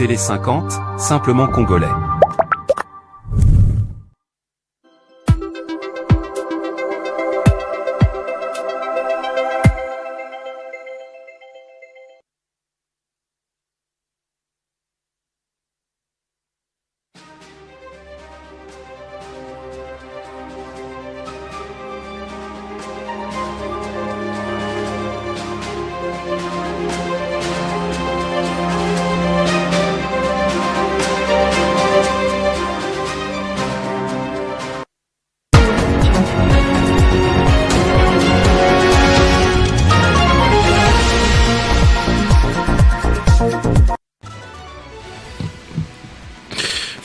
Télé 50, simplement congolais.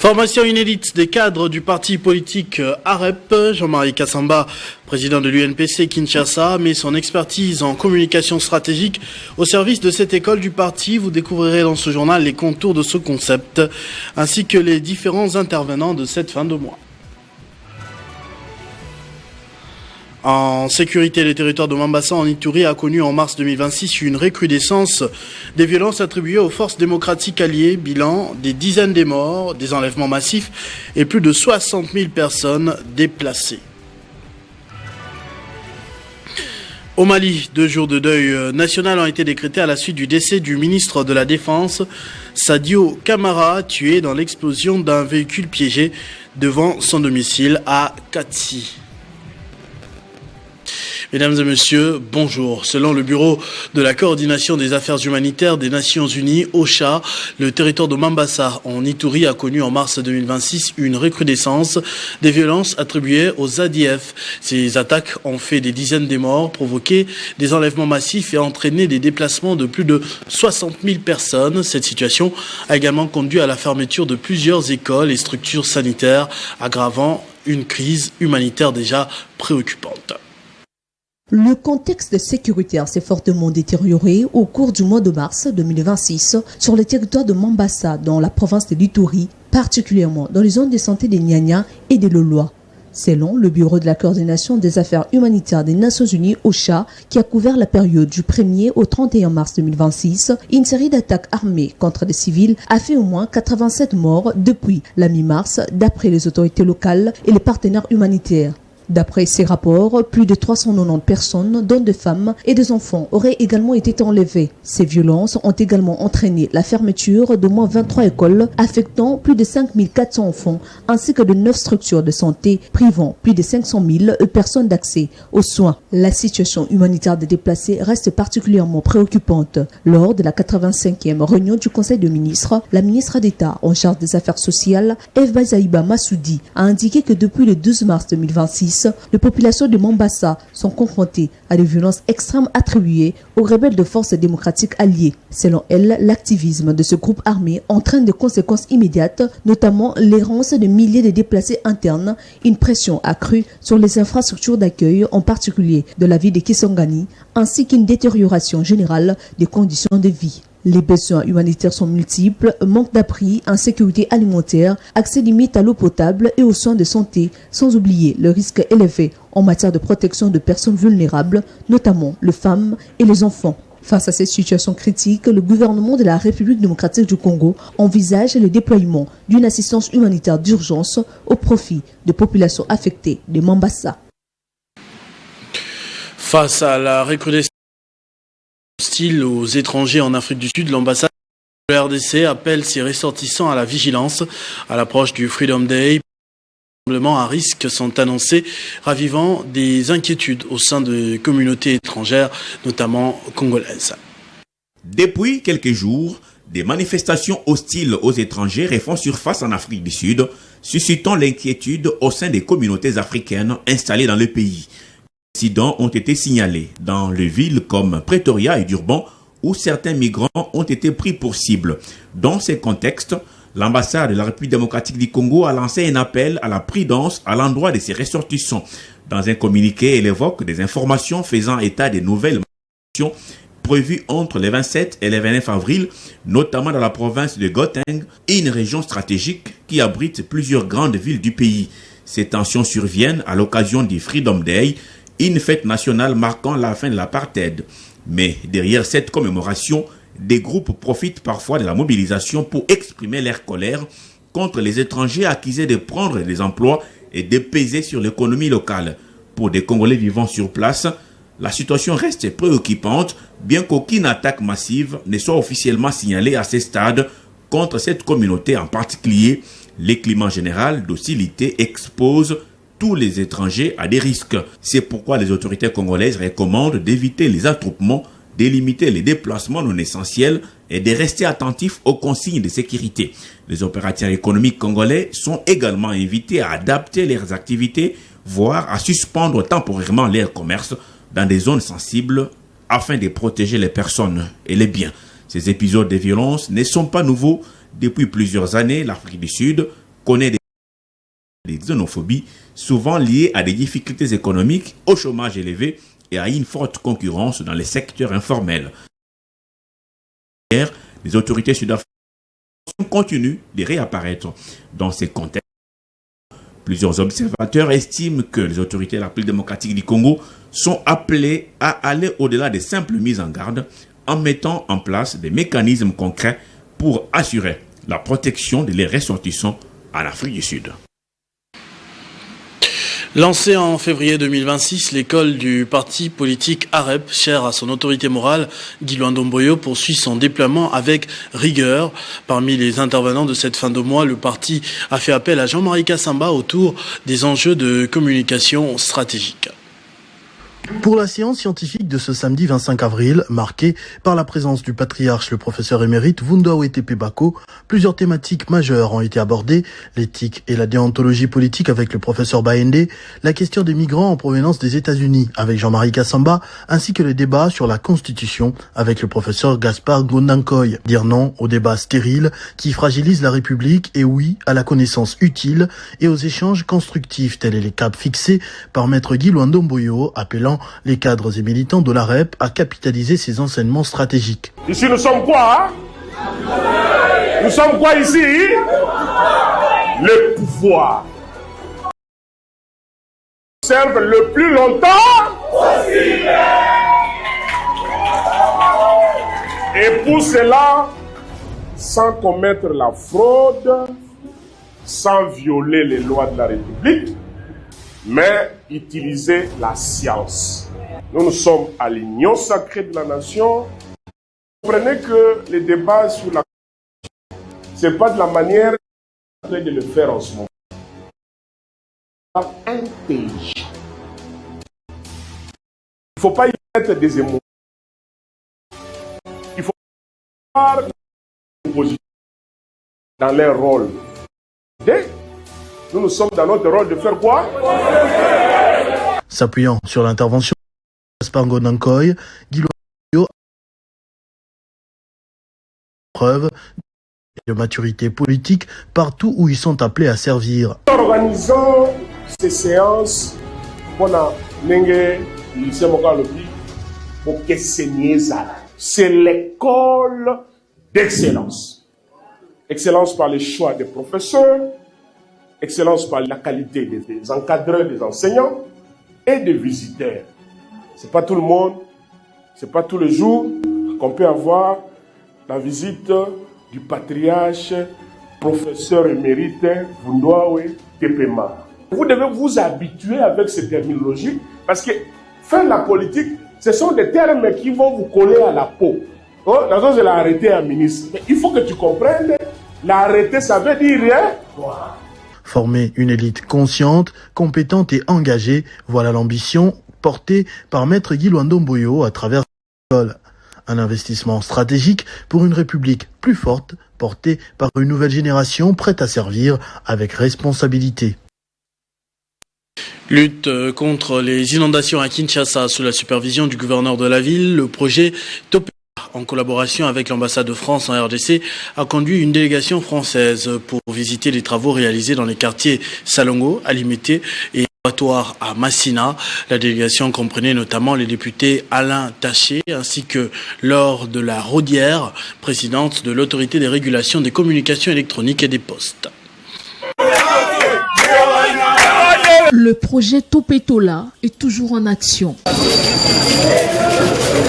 Formation inédite des cadres du parti politique AREP. Jean-Marie Kassamba, président de l'UNPC Kinshasa, met son expertise en communication stratégique au service de cette école du parti. Vous découvrirez dans ce journal les contours de ce concept, ainsi que les différents intervenants de cette fin de mois. En sécurité, le territoire de Mambasa en Ituri a connu en mars 2026 une recrudescence des violences attribuées aux forces démocratiques alliées. Bilan, des dizaines de morts, des enlèvements massifs et plus de 60 000 personnes déplacées. Au Mali, 2 jours de deuil national ont été décrétés à la suite du décès du ministre de la Défense, Sadio Kamara, tué dans l'explosion d'un véhicule piégé devant son domicile à Kati. Mesdames et messieurs, bonjour. Selon le Bureau de la coordination des affaires humanitaires des Nations Unies, OCHA, le territoire de Mambasa en Ituri a connu en mars 2026 une recrudescence des violences attribuées aux ADF. Ces attaques ont fait des dizaines de morts, provoqué des enlèvements massifs et entraîné des déplacements de plus de 60 000 personnes. Cette situation a également conduit à la fermeture de plusieurs écoles et structures sanitaires, aggravant une crise humanitaire déjà préoccupante. Le contexte sécuritaire s'est fortement détérioré au cours du mois de mars 2026 sur le territoire de Mambasa, dans la province de l'Ituri, particulièrement dans les zones de santé des Nyanya et des Loloa. Selon le Bureau de la coordination des affaires humanitaires des Nations Unies, OCHA, qui a couvert la période du 1er au 31 mars 2026, une série d'attaques armées contre des civils a fait au moins 87 morts depuis la mi-mars, d'après les autorités locales et les partenaires humanitaires. D'après ces rapports, plus de 390 personnes, dont des femmes et des enfants, auraient également été enlevées. Ces violences ont également entraîné la fermeture d'au moins 23 écoles, affectant plus de 5400 enfants, ainsi que de 9 structures de santé, privant plus de 500 000 personnes d'accès aux soins. La situation humanitaire des déplacés reste particulièrement préoccupante. Lors de la 85e réunion du Conseil de ministres, la ministre d'État en charge des affaires sociales, Eva Zaïba Massoudi, a indiqué que depuis le 12 mars 2026, les populations de Mambasa sont confrontées à des violences extrêmes attribuées aux rebelles de forces démocratiques alliées. Selon elle, l'activisme de ce groupe armé entraîne des conséquences immédiates, notamment l'errance de milliers de déplacés internes, une pression accrue sur les infrastructures d'accueil, en particulier de la ville de Kisangani, ainsi qu'une détérioration générale des conditions de vie. Les besoins humanitaires sont multiples, manque d'abri, insécurité alimentaire, accès limite à l'eau potable et aux soins de santé, sans oublier le risque élevé en matière de protection de personnes vulnérables, notamment les femmes et les enfants. Face à cette situation critique, le gouvernement de la République démocratique du Congo envisage le déploiement d'une assistance humanitaire d'urgence au profit des populations affectées de Mambasa. Face à la recrudescence hostile aux étrangers en Afrique du Sud, l'ambassade de la RDC appelle ses ressortissants à la vigilance à l'approche du Freedom Day. Des rassemblements à risque sont annoncés, ravivant des inquiétudes au sein de communautés étrangères, notamment congolaises. Depuis quelques jours, des manifestations hostiles aux étrangers refont surface en Afrique du Sud, suscitant l'inquiétude au sein des communautés africaines installées dans le pays. Des incidents ont été signalés dans les villes comme Pretoria et Durban, où certains migrants ont été pris pour cible. Dans ces contextes, l'ambassade de la République démocratique du Congo a lancé un appel à la prudence à l'endroit de ses ressortissants. Dans un communiqué, elle évoque des informations faisant état des nouvelles manifestations prévues entre les 27 et les 29 avril, notamment dans la province de Gauteng, une région stratégique qui abrite plusieurs grandes villes du pays. Ces tensions surviennent à l'occasion du Freedom Day, une fête nationale marquant la fin de l'apartheid. Mais derrière cette commémoration des groupes profitent parfois de la mobilisation pour exprimer leur colère contre les étrangers accusés de prendre des emplois et de peser sur l'économie locale. Pour des Congolais vivant sur place, la situation reste préoccupante, bien qu'aucune attaque massive ne soit officiellement signalée à ce stade contre cette communauté en particulier. Le climat général d'hostilité expose tous les étrangers à des risques. C'est pourquoi les autorités congolaises recommandent d'éviter les attroupements, de limiter les déplacements non essentiels et de rester attentifs aux consignes de sécurité. Les opérateurs économiques congolais sont également invités à adapter leurs activités, voire à suspendre temporairement leur commerce dans des zones sensibles afin de protéger les personnes et les biens. Ces épisodes de violence ne sont pas nouveaux. Depuis plusieurs années, l'Afrique du Sud connaît des xénophobies, souvent liées à des difficultés économiques, au chômage élevé et à une forte concurrence dans les secteurs informels. Les autorités sud-africaines continuent de réapparaître dans ces contextes. Plusieurs observateurs estiment que les autorités de la République démocratique du Congo sont appelées à aller au-delà des simples mises en garde en mettant en place des mécanismes concrets pour assurer la protection de leurs ressortissants en Afrique du Sud. Lancée en février 2026, l'école du parti politique AREP, chère à son autorité morale, Guy Luando-Mboyo, poursuit son déploiement avec rigueur. Parmi les intervenants de cette fin de mois, le parti a fait appel à Jean-Marie Kassamba autour des enjeux de communication stratégique. Pour la séance scientifique de ce samedi 25 avril, marquée par la présence du patriarche, le professeur émérite Vundoa Tepe Bako, plusieurs thématiques majeures ont été abordées, l'éthique et la déontologie politique avec le professeur Baende, la question des migrants en provenance des États-Unis avec Jean-Marie Kassamba, ainsi que le débat sur la Constitution avec le professeur Gaspard Gondankoy. Dire non au débat stérile qui fragilise la République et oui à la connaissance utile et aux échanges constructifs, tels les caps fixés par maître Guy Luando-Mboyo, appelant les cadres et militants de l'AREP à capitaliser ces enseignements stratégiques. Ici, nous sommes quoi? Nous sommes quoi ici? Le pouvoir. Serve le plus longtemps possible. Et pour cela, sans commettre la fraude, sans violer les lois de la République, mais utiliser la science. Nous sommes à l'union sacrée de la nation. Vous comprenez que les débats sur la Constitution, ce n'est pas de la manière de le faire en ce moment. Par intelligence. Il ne faut pas y mettre des émotions. Il faut voir l'opposition dans leur rôle. Nous sommes dans notre rôle de faire quoi? S'appuyant sur l'intervention de Gaspard Gondankoy, Guy Luando preuve de maturité politique partout où ils sont appelés à servir. Organisons ces séances pour c'est l'école d'excellence. Excellence par les choix des professeurs, excellence par la qualité des encadreurs, des enseignants et des visiteurs. C'est pas tout le monde, c'est pas tous les jours qu'on peut avoir la visite du patriarche, professeur émérite Vundoa Tepe Bako. Vous devez vous habituer avec ces terminologies parce que faire la politique, ce sont des termes qui vont vous coller à la peau. Dans un, c'est l'arrêté à ministre. Mais il faut que tu comprennes, l'arrêté, ça veut dire rien. Former une élite consciente, compétente et engagée, voilà l'ambition portée par maître Guy Luando-Mboyo à travers l'école. Un investissement stratégique pour une république plus forte, portée par une nouvelle génération prête à servir avec responsabilité. Lutte contre les inondations à Kinshasa sous la supervision du gouverneur de la ville, le projet Topé, en collaboration avec l'ambassade de France en RDC, a conduit une délégation française pour visiter les travaux réalisés dans les quartiers Salongo, Alimete et Abattoir à Massina. La délégation comprenait notamment les députés Alain Taché ainsi que Laure de la Rodière, présidente de l'autorité des régulations des communications électroniques et des postes. Le projet Topetola est toujours en action.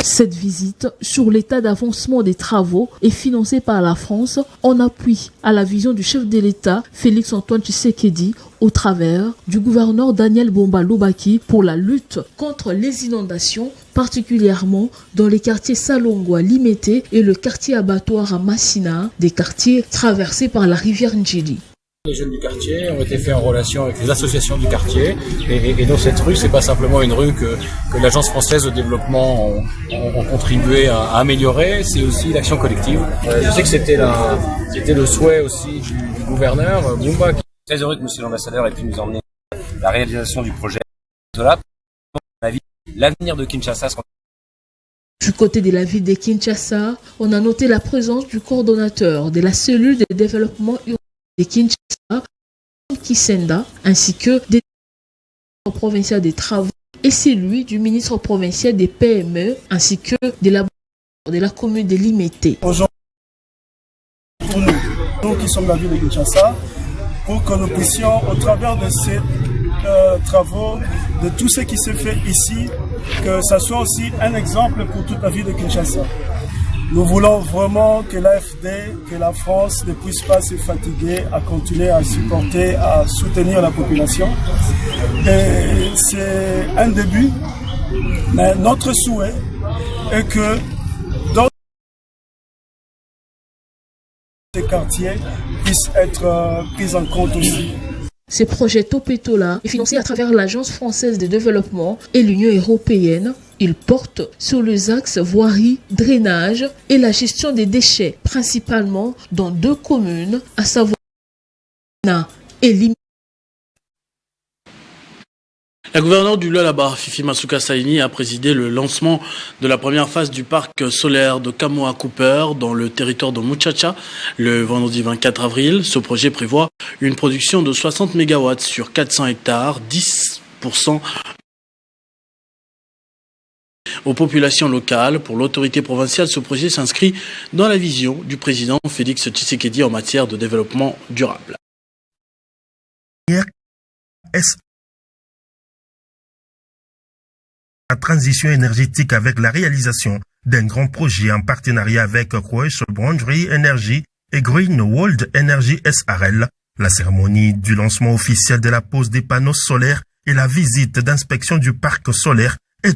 Cette visite sur l'état d'avancement des travaux est financée par la France en appui à la vision du chef de l'État Félix-Antoine Tshisekedi au travers du gouverneur Daniel Bomba Lubaki pour la lutte contre les inondations, particulièrement dans les quartiers Salongwa, Limete et le quartier abattoir à Massina, des quartiers traversés par la rivière Ndjili. Les jeunes du quartier ont été faits en relation avec les associations du quartier et dans cette rue, c'est pas simplement une rue que l'Agence française de développement ont contribué à améliorer, c'est aussi l'action collective. Je sais que c'était le souhait aussi du gouverneur Bumba. Très heureux que monsieur l'ambassadeur ait pu nous emmener la réalisation du projet Zola. L'avenir de Kinshasa. Du côté de la ville de Kinshasa, on a noté la présence du coordonnateur de la cellule de développement urbain de Kinshasa, Kisenda, ainsi que des provinciaux des travaux et celui du ministre provincial des PME, ainsi que de la commune de Limete. Aujourd'hui, pour nous qui sommes la ville de Kinshasa, pour que nous puissions, au travers de ces travaux, de tout ce qui se fait ici, que ça soit aussi un exemple pour toute la ville de Kinshasa. Nous voulons vraiment que l'AFD, que la France ne puisse pas se fatiguer à continuer à supporter, à soutenir la population. Et c'est un début, mais notre souhait est que dans ces quartiers puissent être pris en compte aussi. Ce projet Topetola est financé à travers l'Agence française de développement et l'Union européenne. Il porte sur les axes voirie, drainage et la gestion des déchets, principalement dans 2 communes, à savoir Na et Limete. La gouverneure du Lualaba, Fifi Masuka Saini, a présidé le lancement de la première phase du parc solaire de Kamoa Cooper dans le territoire de Muchacha le vendredi 24 avril. Ce projet prévoit une production de 60 MW sur 400 hectares, 10% aux populations locales. Pour l'autorité provinciale, ce projet s'inscrit dans la vision du président Félix Tshisekedi en matière de développement durable. La transition énergétique avec la réalisation d'un grand projet en partenariat avec Croatia Boundary Energy et Green World Energy SRL. La cérémonie du lancement officiel de la pose des panneaux solaires et la visite d'inspection du parc solaire est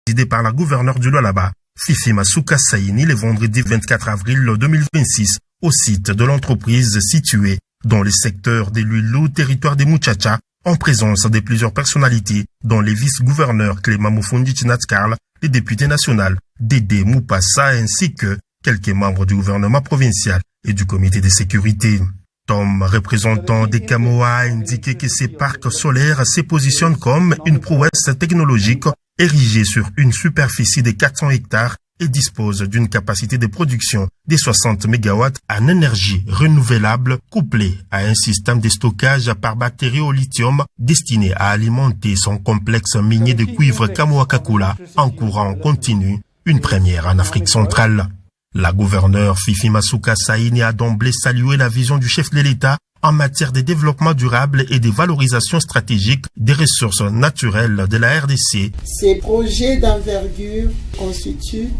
présidée par la gouverneure du Lualaba, Fifi Masuka Saini, le vendredi 24 avril 2026 au site de l'entreprise située dans le secteur des Lulu, territoire des Muchacha, en présence de plusieurs personnalités, dont les vice-gouverneurs Clément Mufundi Tinatskarl, le député national Dédé Moupassa, ainsi que quelques membres du gouvernement provincial et du comité de sécurité. Tom, représentant des Kamoa, a indiqué que ces parcs solaires se positionnent comme une prouesse technologique érigée sur une superficie de 400 hectares et dispose d'une capacité de production de 60 MW en énergie renouvelable couplée à un système de stockage par batterie au lithium destiné à alimenter son complexe minier de cuivre Kamoa-Kakula en courant continu, une première en Afrique centrale. La gouverneure Fifi Masuka Saini a d'emblée salué la vision du chef de l'État en matière de développement durable et de valorisation stratégique des ressources naturelles de la RDC. Ces projets d'envergure constituent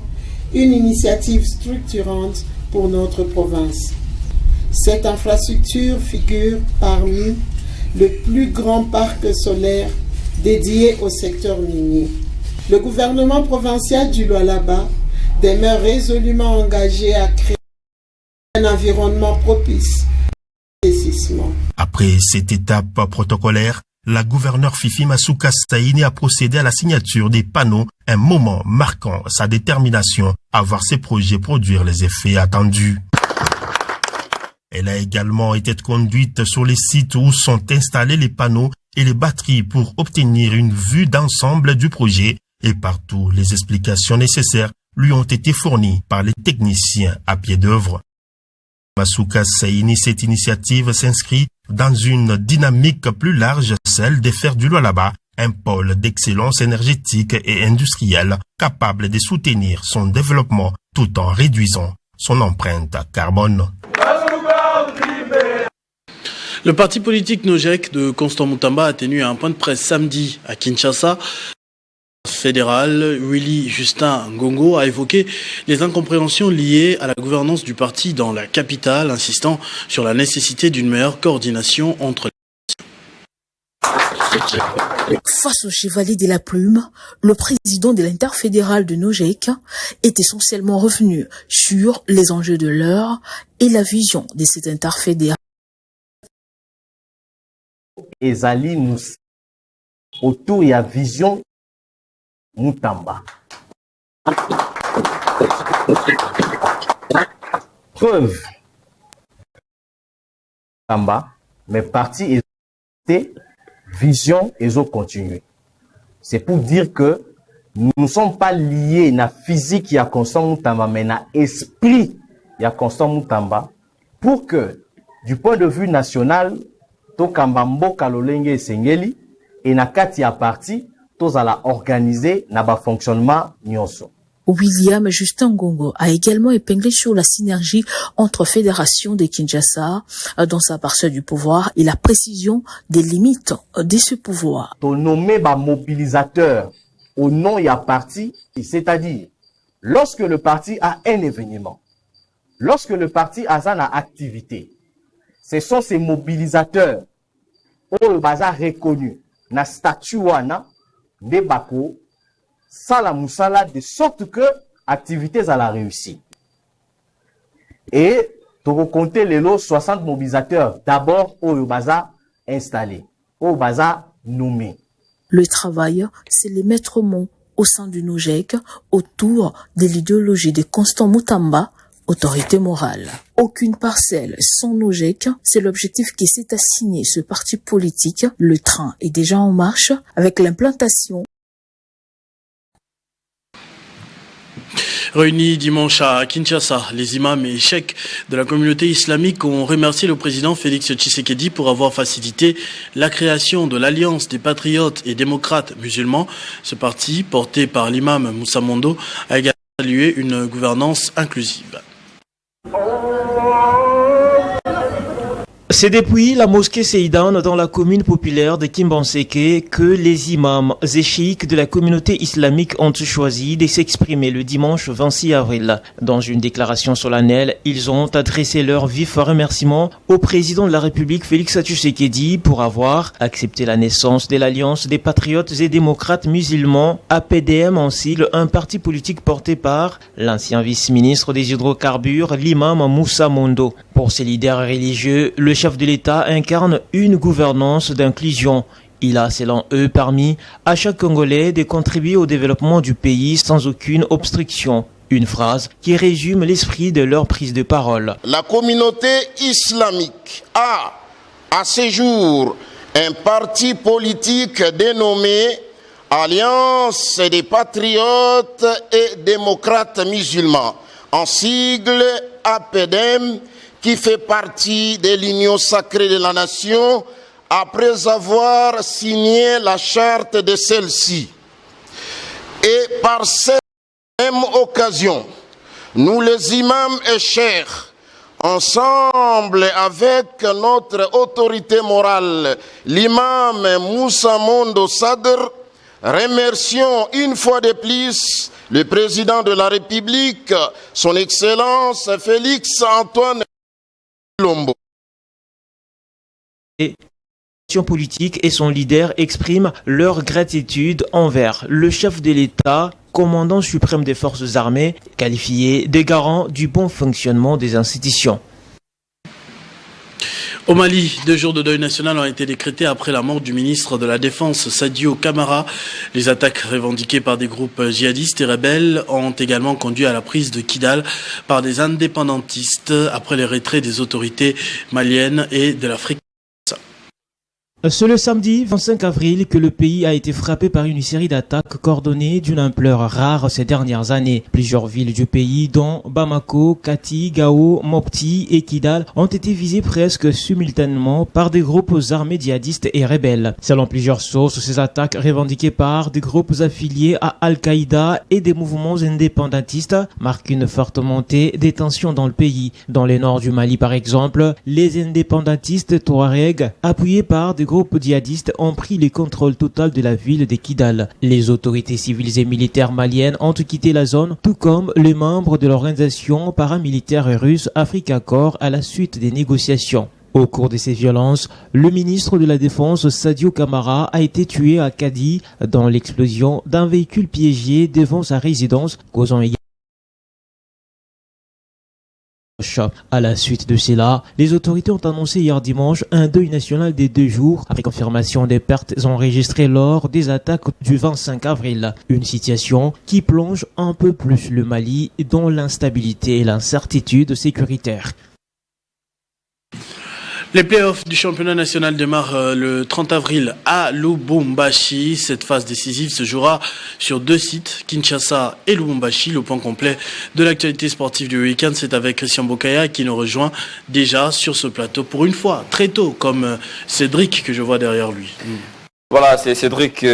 une initiative structurante pour notre province. Cette infrastructure figure parmi le plus grand parc solaire dédié au secteur minier. Le gouvernement provincial du Lualaba demeure résolument engagé à créer un environnement propice à l'investissement. Après cette étape protocolaire, la gouverneure Fifi Masuka Saini a procédé à la signature des panneaux, un moment marquant sa détermination à voir ses projets produire les effets attendus. Elle a également été conduite sur les sites où sont installés les panneaux et les batteries pour obtenir une vue d'ensemble du projet, et partout les explications nécessaires lui ont été fournies par les techniciens à pied d'œuvre. Masuka Saini, cette initiative s'inscrit dans une dynamique plus large, celle de faire du Lualaba un pôle d'excellence énergétique et industrielle capable de soutenir son développement tout en réduisant son empreinte carbone. Le parti politique Nojek de Constant Moutamba a tenu un point de presse samedi à Kinshasa. fédéral, Willy Justin Ngongo, a évoqué les incompréhensions liées à la gouvernance du parti dans la capitale, insistant sur la nécessité d'une meilleure coordination entre les... Face au chevalier de la plume, le président de l'interfédéral de Nogek est essentiellement revenu sur les enjeux de l'heure et la vision de cet interfédéral. Ezali nous autour de la vision Mutamba. Preuve Mutamba, mais parti est vision et ont continué. C'est pour dire que nous ne sommes pas liés à la physique qui a constant Mutamba, mais à l'esprit qui a constant Mutamba, pour que, du point de vue national, to kambambo kalolenge esengeli et na kati ya parti to zala organiser na ba fonctionnement nyonso. William Justin Ngongo a également épinglé sur la synergie entre Fédération de Kinshasa dans sa parcelle du pouvoir et la précision des limites de ce pouvoir. To nommer ba mobilisateur au nom ya parti, c'est-à-dire lorsque le parti a un événement, lorsque le parti a une activité, ce sont ces mobilisateurs au baza reconnu na statut wana de bako sala musala de sorte que activités à la réussite. Et to compter les lots 60 mobilisateurs d'abord au baza installés, au baza nommés. Le travail, c'est les maîtres mots au sein du Nogek autour de l'idéologie de Constant Mutamba, autorité morale. Aucune parcelle sans Nogek, c'est l'objectif qui s'est assigné ce parti politique. Le train est déjà en marche avec l'implantation. Réunis dimanche à Kinshasa, les imams et cheikhs de la communauté islamique ont remercié le président Félix Tshisekedi pour avoir facilité la création de l'Alliance des patriotes et démocrates musulmans. Ce parti, porté par l'imam Moussa Mondo, a également salué une gouvernance inclusive. C'est depuis la mosquée Seydane dans la commune populaire de Kimbanseke que les imams et cheikh de la communauté islamique ont choisi de s'exprimer le dimanche 26 avril. Dans une déclaration solennelle, ils ont adressé leur vif remerciement au président de la République Félix Tshisekedi pour avoir accepté la naissance de l'Alliance des patriotes et démocrates musulmans, APDM en sigle, un parti politique porté par l'ancien vice-ministre des hydrocarbures, l'imam Moussa Mondo. Pour ces leaders religieux, le chef de l'État incarne une gouvernance d'inclusion. Il a, selon eux, permis à chaque Congolais de contribuer au développement du pays sans aucune obstruction. Une phrase qui résume l'esprit de leur prise de parole. La communauté islamique a, à ce jour, un parti politique dénommé Alliance des patriotes et démocrates musulmans, en sigle APDM, qui fait partie de l'Union sacrée de la nation après avoir signé la charte de celle-ci. Et par cette même occasion, nous les imams et cheikhs, ensemble avec notre autorité morale, l'imam Moussa Mondo Sadr, remercions une fois de plus le président de la République, son Excellence Félix Antoine Lombo. Et politique et son leader expriment leur gratitude envers le chef de l'État, commandant suprême des forces armées, qualifié de garant du bon fonctionnement des institutions. Au Mali, 2 jours de deuil national ont été décrétés après la mort du ministre de la Défense, Sadio Kamara. Les attaques revendiquées par des groupes djihadistes et rebelles ont également conduit à la prise de Kidal par des indépendantistes après les retraits des autorités maliennes et de l'Afrique. C'est le samedi 25 avril que le pays a été frappé par une série d'attaques coordonnées d'une ampleur rare ces dernières années. Plusieurs villes du pays, dont Bamako, Kati, Gao, Mopti et Kidal, ont été visées presque simultanément par des groupes armés djihadistes et rebelles. Selon plusieurs sources, ces attaques revendiquées par des groupes affiliés à Al-Qaïda et des mouvements indépendantistes marquent une forte montée des tensions dans le pays. Dans le nord du Mali, par exemple, les indépendantistes Touareg, appuyés par des groupes groupes djihadistes ont pris le contrôle total de la ville de Kidal. Les autorités civiles et militaires maliennes ont quitté la zone, tout comme les membres de l'organisation paramilitaire russe Africa Corps à la suite des négociations. Au cours de ces violences, le ministre de la Défense Sadio Kamara a été tué à Kadi dans l'explosion d'un véhicule piégé devant sa résidence, causant également. À la suite de cela, les autorités ont annoncé hier dimanche un deuil national des 2 jours après confirmation des pertes enregistrées lors des attaques du 25 avril. Une situation qui plonge un peu plus le Mali dans l'instabilité et l'incertitude sécuritaire. Les playoffs du championnat national démarrent le 30 avril à Lubumbashi. Cette phase décisive se jouera sur 2 sites, Kinshasa et Lubumbashi. Le point complet de l'actualité sportive du week-end, c'est avec Christian Bokaya qui nous rejoint déjà sur ce plateau pour une fois, très tôt, comme Cédric que je vois derrière lui. Voilà, c'est Cédric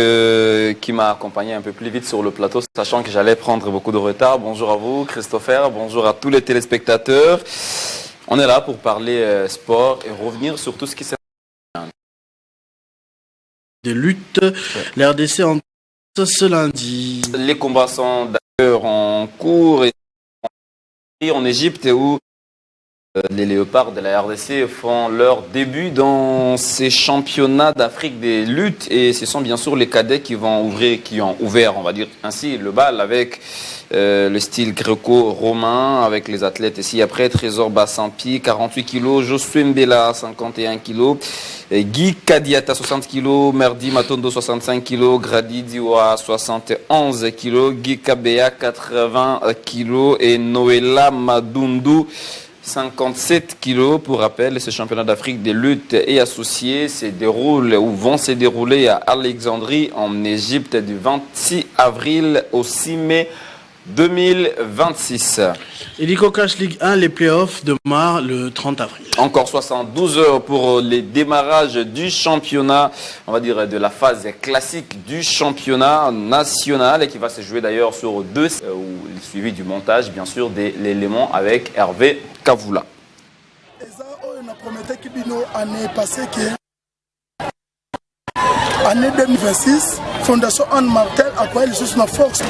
qui m'a accompagné un peu plus vite sur le plateau, sachant que j'allais prendre beaucoup de retard. Bonjour à vous, Christopher. Bonjour à tous les téléspectateurs. On est là pour parler sport et revenir sur tout ce qui s'est passé. Des luttes, l'RDC en ce lundi. Les combats sont d'ailleurs en cours et en Égypte où les léopards de la RDC font leur début dans ces championnats d'Afrique des luttes et ce sont bien sûr les cadets qui ont ouvert, on va dire ainsi, le bal avec le style gréco-romain avec les athlètes ici après Trésor Bassampi 48 kg, Josué Mbela 51 kg, Guy Kadiata 60 kg, Merdi Matondo 65 kg, Grady Diwa 71 kg, Guy Kabea 80 kg et Noëlla Madundu 57 kilos. Pour rappel, ce championnat d'Afrique des luttes et associés vont se dérouler à Alexandrie en Égypte du 26 avril au 6 mai 2026. Hélico Cash Ligue 1, les playoffs démarrent le 30 avril. Encore 72 heures pour les démarrages du championnat, on va dire de la phase classique du championnat national et qui va se jouer d'ailleurs sur 2, suivi du montage bien sûr de l'élément avec Hervé Kavoula. Année 2026, Fondation Anne Martel a quoi les choses na force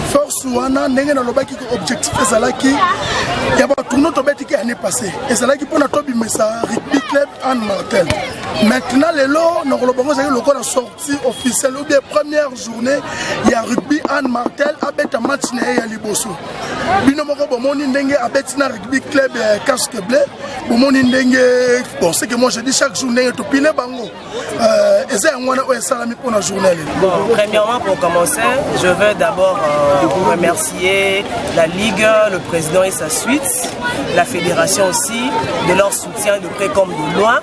wana ndenge na lobaki ko objectif ezalaki ya ba tournoi to betiki année passée ezalaki pona to bimesa rugby club Anne Martel. Maintenant les lots na kolobongo zaki loko la sortie officielle ou bien première journée ya rugby Anne Martel abeta match na ya liboso bino moko bomoni ndenge abeti na rugby club casque bleu bomoni ndenge bon c'est que moi je dis chaque journée to pile bango eza ngwana o salami pour la journée. Bon, premièrement pour commencer, je veux d'abord remercier la Ligue, le président et sa suite, la fédération aussi, de leur soutien de près comme de loin,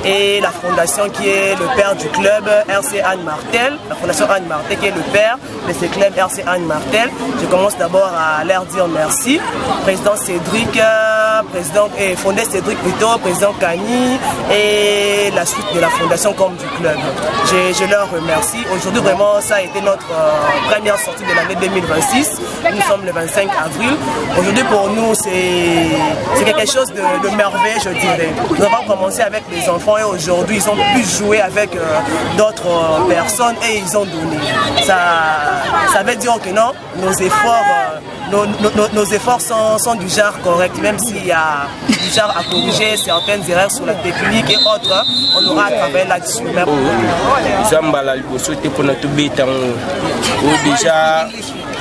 et la fondation qui est le père du club RC Anne Martel, la fondation Anne Martel qui est le père de ce club RC Anne Martel. Je commence d'abord à leur dire merci. Président Cédric, fondé Cédric plutôt, président Kani et la suite de la fondation comme du club. Je leur remercie. Aujourd'hui vraiment ça a été notre première sortie de l'année 2026. Nous sommes le 25 avril. Aujourd'hui pour nous c'est quelque chose de merveilleux je dirais. Nous avons commencé avec les enfants et aujourd'hui ils ont pu jouer avec d'autres personnes et ils ont donné. Ça veut dire que non, nos efforts sont du genre correct, même s'il y a du genre à corriger certaines erreurs sur la technique et autres, on aura à travailler là-dessus. Zambala libosote pour notre béton ou déjà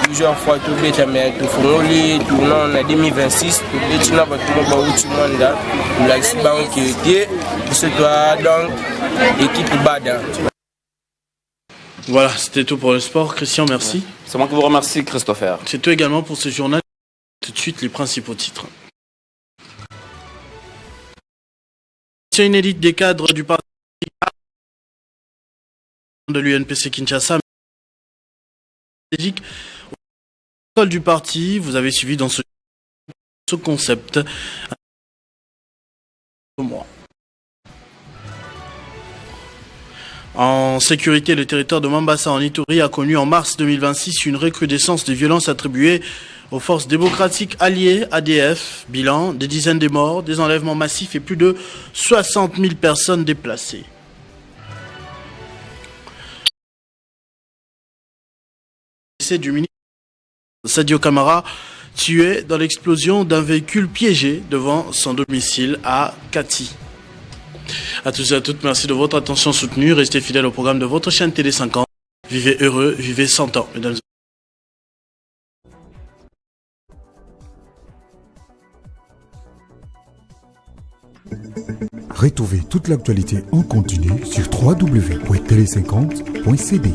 plusieurs fois tout béton mais tout fongoli tout non en 2026 tout béton va tout le monde manda l'accident qui était ce doit donc équipe Bada. Voilà, c'était tout pour le sport. Christian, merci. C'est moi qui vous remercie, Christopher. C'est tout également pour ce journal. Tout de suite, les principaux titres. C'est une élite des cadres du parti de l'UNPC Kinshasa. Au du parti, vous avez suivi dans ce concept. En sécurité, le territoire de Mambasa en Ituri a connu en mars 2026 une recrudescence de violences attribuées aux forces démocratiques alliées ADF. Bilan, des dizaines de morts, des enlèvements massifs et plus de 60 000 personnes déplacées. décès du ministre Sadio Camara, tué dans l'explosion d'un véhicule piégé devant son domicile à Kati. À tous et à toutes, merci de votre attention soutenue. Restez fidèles au programme de votre chaîne Télé 50. Vivez heureux, vivez 100 ans, mesdames et Retrouvez toute l'actualité en continu sur www.tele50.cd.